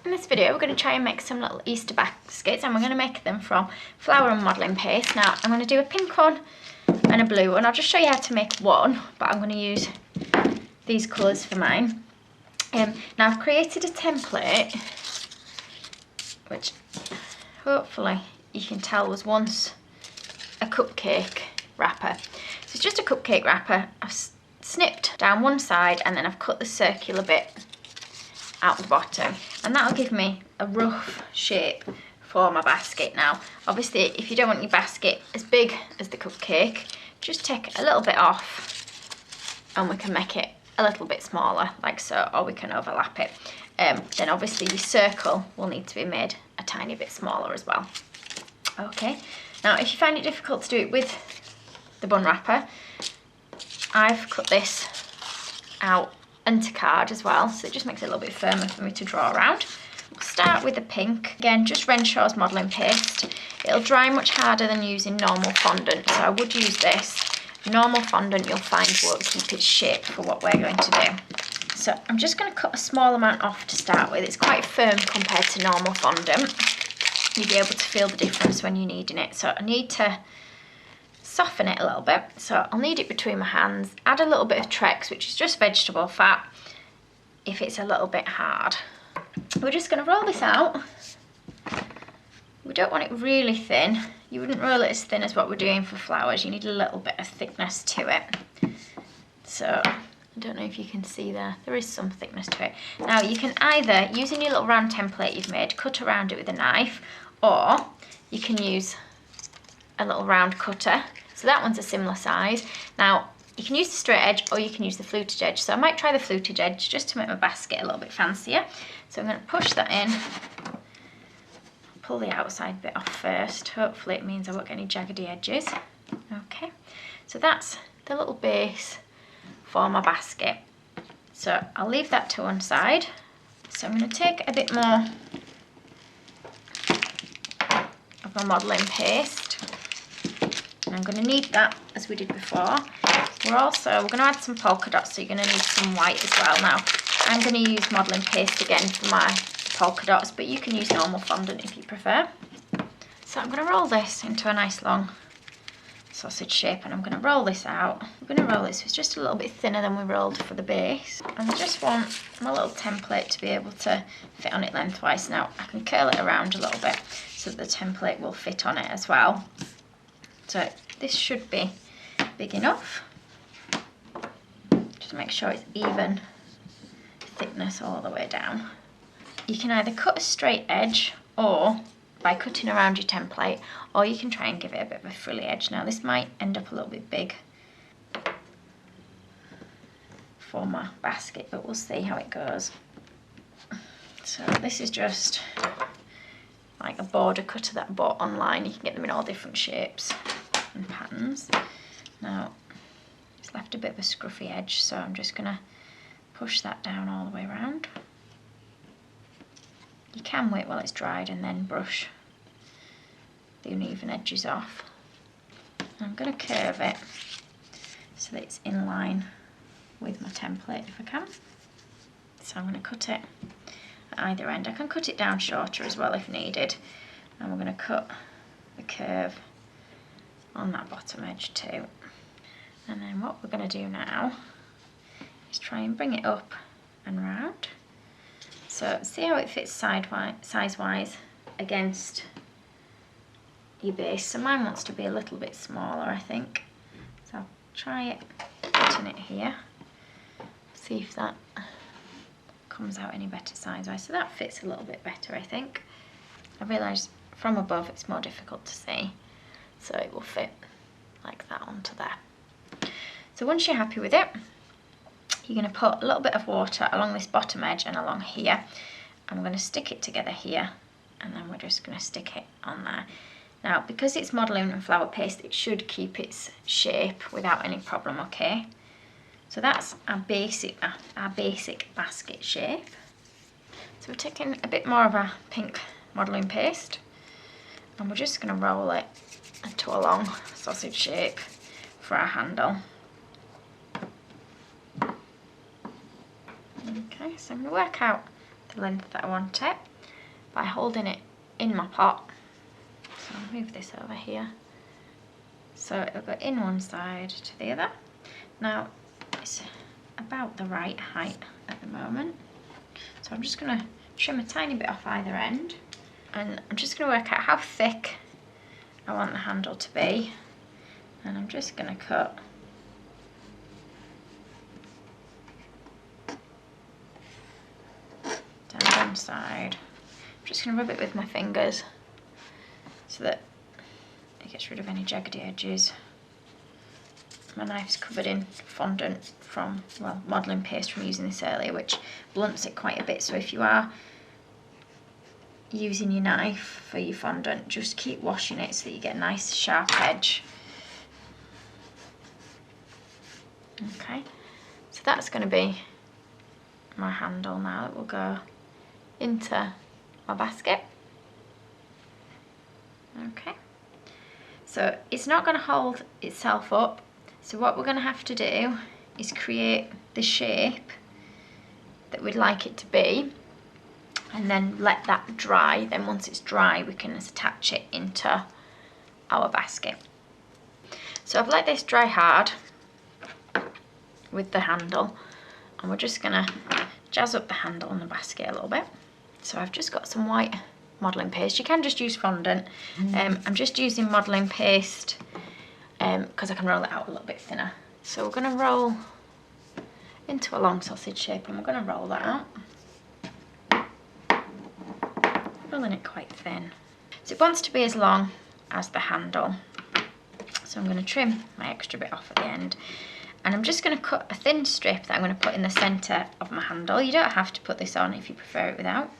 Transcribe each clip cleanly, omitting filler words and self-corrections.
In this video we're going to try and make some little Easter baskets, and we're going to make them from flour and modelling paste. Now I'm going to do a pink one and a blue one. I'll just show you how to make one, but I'm going to use these colours for mine. Now I've created a template which hopefully you can tell was once a cupcake wrapper. So it's just a cupcake wrapper. I've snipped down one side and then I've cut the circular bit out the bottom, and that'll give me a rough shape for my basket. Now obviously if you don't want your basket as big as the cupcake, just take a little bit off and we can make it a little bit smaller like so, or we can overlap it. Then obviously your circle will need to be made a tiny bit smaller as well. Okay, now if you find it difficult to do it with the bun wrapper, I've cut this out into card as well, so it just makes it a little bit firmer for me to draw around. We'll start with the pink. Again, just Renshaws modelling paste. It'll dry much harder than using normal fondant, so I would use this. Normal fondant you'll find won't keep its shape for what we're going to do. So I'm just going to cut a small amount off to start with. It's quite firm compared to normal fondant. You'll be able to feel the difference when you're kneading it. So I need to soften it a little bit, so I'll knead it between my hands, add a little bit of Trex, which is just vegetable fat, if it's a little bit hard. We're just going to roll this out. We don't want it really thin. You wouldn't roll it as thin as what we're doing for flowers. You need a little bit of thickness to it. So I don't know if you can see there is some thickness to it. Now you can either, using your little round template you've made, cut around it with a knife, or you can use a little round cutter. So that one's a similar size. Now you can use the straight edge or you can use the fluted edge. So I might try the fluted edge just to make my basket a little bit fancier. So I'm going to push that in, pull the outside bit off first. Hopefully it means I won't get any jaggedy edges. Okay, so that's the little base for my basket. So I'll leave that to one side. So I'm going to take a bit more of my modelling paste. And I'm going to knead that as we did before. We're going to add some polka dots, so you're going to need some white as well. Now I'm going to use modelling paste again for my polka dots, but you can use normal fondant if you prefer. So I'm going to roll this into a nice long sausage shape, and I'm going to roll this out. I'm going to roll this so it's just a little bit thinner than we rolled for the base. And I just want my little template to be able to fit on it lengthwise. Now I can curl it around a little bit so that the template will fit on it as well. So this should be big enough. Just make sure it's even thickness all the way down. You can either cut a straight edge or by cutting around your template, or you can try and give it a bit of a frilly edge. Now this might end up a little bit big for my basket, but we'll see how it goes. So this is just like a border cutter that I bought online. You can get them in all different shapes and patterns. Now it's left a bit of a scruffy edge, so I'm just going to push that down all the way around. You can wait while it's dried and then brush the uneven edges off. I'm going to curve it so that it's in line with my template if I can. So I'm going to cut it at either end. I can cut it down shorter as well if needed. And we're going to cut the curve on that bottom edge too. And then what we're going to do now is try and bring it up and round. So see how it fits size-wise against your base. So mine wants to be a little bit smaller, I think. So I'll try it, putting it here. See if that comes out any better size-wise. So that fits a little bit better, I think. I realise from above it's more difficult to see. So it will fit like that onto there. So once you're happy with it, you're going to put a little bit of water along this bottom edge and along here. I'm going to stick it together here, and then we're just going to stick it on there. Now because it's modelling and flour paste, it should keep its shape without any problem, okay? So that's our basic basket shape. So we're taking a bit more of a pink modelling paste, and we're just going to roll it into a long sausage shape for our handle. Okay, so I'm going to work out the length that I want it. by holding it in my pot. So I'll move this over here. So it'll go in one side to the other. Now it's about the right height at the moment. So I'm just going to trim a tiny bit off either end. And I'm just going to work out how thick I want the handle to be. And I'm just going to cut down one side. I'm just going to rub it with my fingers so that it gets rid of any jaggedy edges. My knife's covered in fondant from, well, modelling paste from using this earlier, which blunts it quite a bit. So if you are using your knife for your fondant, just keep washing it so that you get a nice sharp edge. Okay, so that's going to be my handle now that will go into my basket. Okay, so it's not going to hold itself up, so what we're going to have to do is create the shape that we'd like it to be and then let that dry. Then once it's dry we can attach it into our basket. So I've let this dry hard with the handle, and we're just going to jazz up the handle on the basket a little bit. So I've just got some white modelling paste. You can just use fondant. I'm just using modelling paste because I can roll it out a little bit thinner. So we're going to roll into a long sausage shape, and we're going to roll that out, rolling it quite thin. So it wants to be as long as the handle, so I'm going to trim my extra bit off at the end. And I'm just going to cut a thin strip that I'm going to put in the centre of my handle. You don't have to put this on if you prefer it without.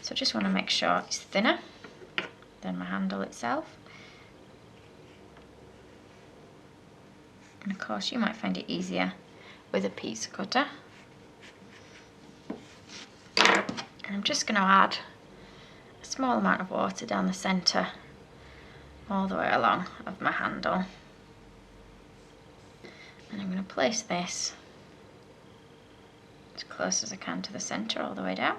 So I just want to make sure it's thinner than my handle itself. And of course you might find it easier with a pizza cutter. And I'm just going to add a small amount of water down the centre all the way along of my handle. And I'm going to place this as close as I can to the centre all the way down.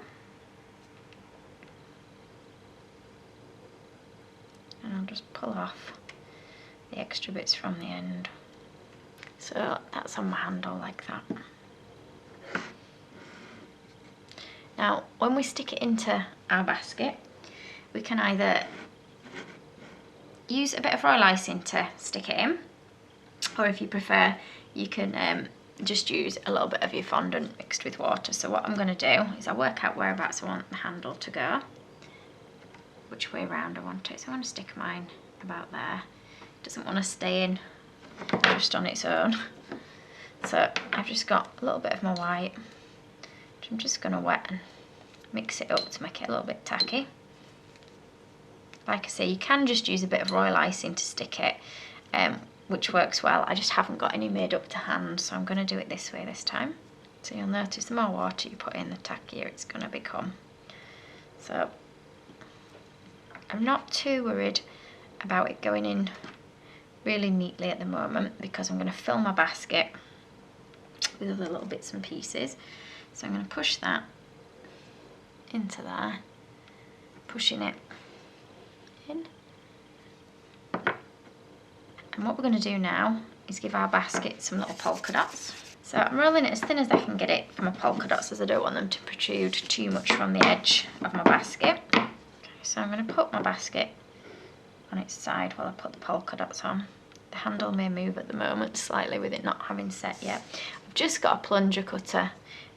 And I'll just pull off the extra bits from the end. So that's on my handle like that. Now when we stick it into our basket, we can either use a bit of royal icing to stick it in, or if you prefer you can just use a little bit of your fondant mixed with water. So what I'm going to do is I'll work out whereabouts I want the handle to go, which way round I want it. So I'm going to stick mine about there. It doesn't want to stay in just on its own. So I've just got a little bit of my white, which I'm just going to wet and mix it up to make it a little bit tacky. Like I say, you can just use a bit of royal icing to stick it, which works well. I just haven't got any made up to hand, so I'm going to do it this way this time. So you'll notice the more water you put in, the tackier it's going to become. So I'm not too worried about it going in really neatly at the moment, because I'm going to fill my basket with other little bits and pieces. So I'm going to push that into there, pushing it in. And what we're going to do now is give our basket some little polka dots. So I'm rolling it as thin as I can get it for my polka dots, as I don't want them to protrude too much from the edge of my basket. Okay, so I'm going to put my basket on its side while I put the polka dots on. The handle may move at the moment slightly with it not having set yet. I've just got a plunger cutter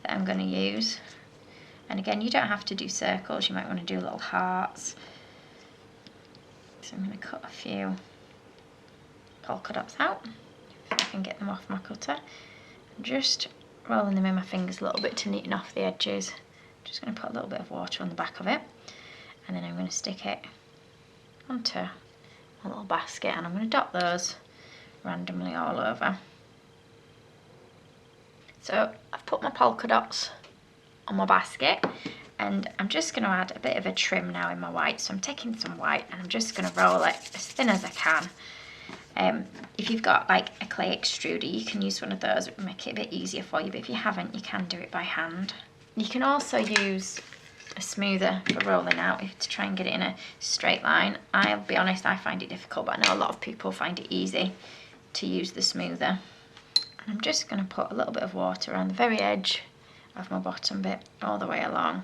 that I'm going to use. And again, you don't have to do circles, you might want to do little hearts. So I'm going to cut a few polka dots out, if I can get them off my cutter. I'm just rolling them in my fingers a little bit to neaten off the edges. Just going to put a little bit of water on the back of it, and then I'm going to stick it onto a little basket, and I'm going to dot those randomly all over. So I've put my polka dots on my basket, and I'm just going to add a bit of a trim now in my white. So I'm taking some white and I'm just going to roll it as thin as I can. If you've got like a clay extruder, you can use one of those. It will make it a bit easier for you, but if you haven't, you can do it by hand. You can also use a smoother for rolling out to try and get it in a straight line. I'll be honest, I find it difficult, but I know a lot of people find it easy to use the smoother. And I'm just going to put a little bit of water around the very edge of my bottom bit all the way along.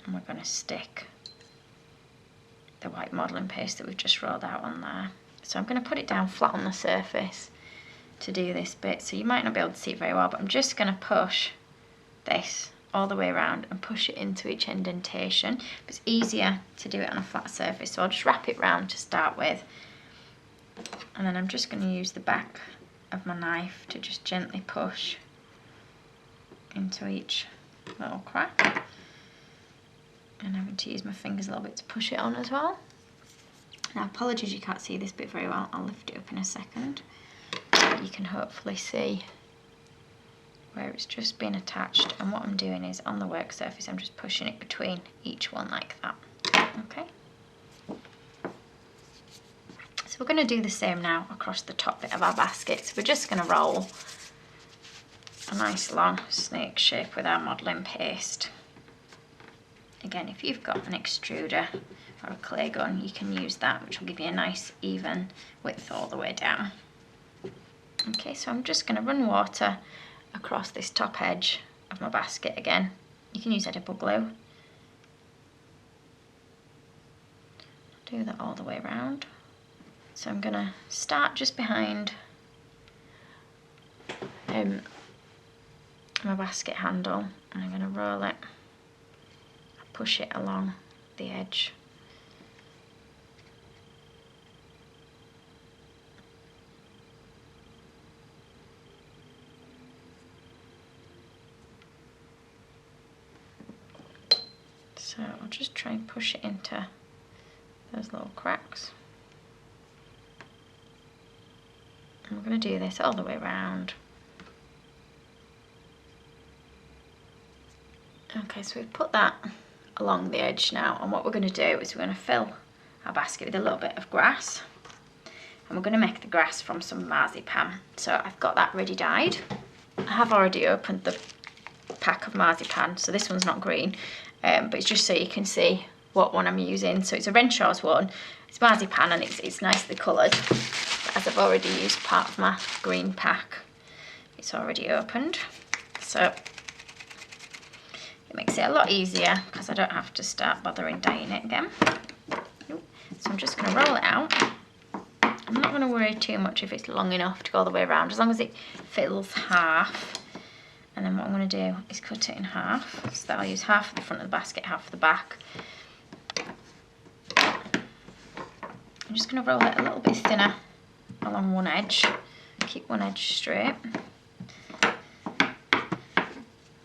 And we're going to stick the white modelling paste that we've just rolled out on there. So I'm going to put it down flat on the surface to do this bit. So you might not be able to see it very well, but I'm just going to push this all the way around and push it into each indentation. But it's easier to do it on a flat surface, so I'll just wrap it round to start with. And then I'm just going to use the back of my knife to just gently push into each little crack. And having to use my fingers a little bit to push it on as well. Now, apologies you can't see this bit very well. I'll lift it up in a second. But you can hopefully see where it's just been attached. And what I'm doing is, on the work surface, I'm just pushing it between each one like that. Okay. So we're going to do the same now across the top bit of our basket. So we're just going to roll a nice long snake shape with our modelling paste. Again, if you've got an extruder or a clay gun, you can use that, which will give you a nice even width all the way down. Okay, so I'm just going to run water across this top edge of my basket again. You can use edible glue. Do that all the way around. So I'm going to start just behind my basket handle, and I'm going to roll it, push it along the edge. So I'll just try and push it into those little cracks. And we're going to do this all the way around. Okay, so we've put that along the edge now, and what we're going to do is we're going to fill our basket with a little bit of grass, and we're going to make the grass from some marzipan. So I've got that ready dyed. I have already opened the pack of marzipan, so this one's not green, but it's just so you can see what one I'm using. So it's a Renshaws one, it's marzipan, and it's nicely coloured, but as I've already used part of my green pack, it's already opened. So it makes it a lot easier because I don't have to start bothering dyeing it again. So I'm just going to roll it out. I'm not going to worry too much if it's long enough to go all the way around, as long as it fills half. And then what I'm going to do is cut it in half, so that I'll use half of the front of the basket, half of the back. I'm just going to roll it a little bit thinner along one edge, keep one edge straight.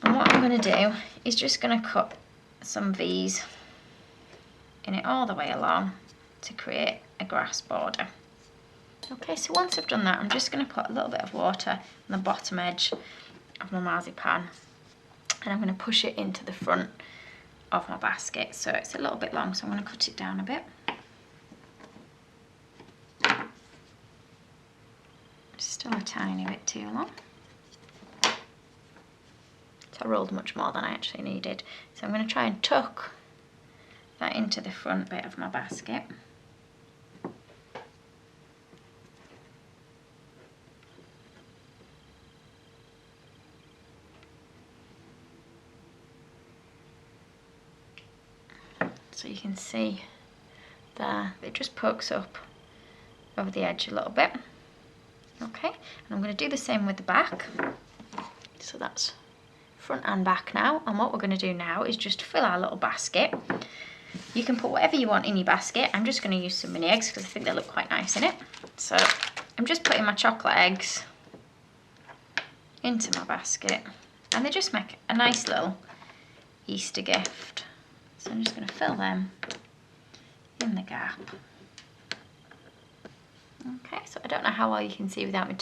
And what I'm going to do is just going to cut some V's in it all the way along to create a grass border. Okay, so once I've done that, I'm just going to put a little bit of water on the bottom edge of my marzipan, and I'm going to push it into the front of my basket. So it's a little bit long, so I'm going to cut it down a bit. Still a tiny bit too long. So I rolled much more than I actually needed. So I'm going to try and tuck that into the front bit of my basket. So you can see there, it just pokes up over the edge a little bit. Okay, and I'm going to do the same with the back. So that's front and back now, and what we're going to do now is just fill our little basket. You can put whatever you want in your basket. I'm just going to use some mini eggs because I think they look quite nice in it. So I'm just putting my chocolate eggs into my basket, and they just make a nice little Easter gift. So I'm just going to fill them in the gap. Okay, so I don't know how well you can see without me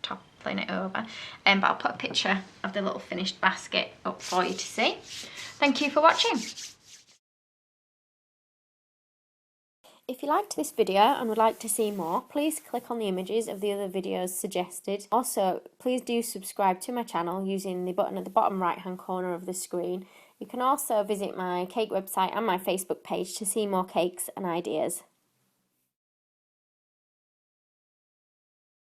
toppling it over, but I'll put a picture of the little finished basket up for you to see. Thank you for watching. If you liked this video and would like to see more, please click on the images of the other videos suggested. Also, please do subscribe to my channel using the button at the bottom right hand corner of the screen. You can also visit my cake website and my Facebook page to see more cakes and ideas.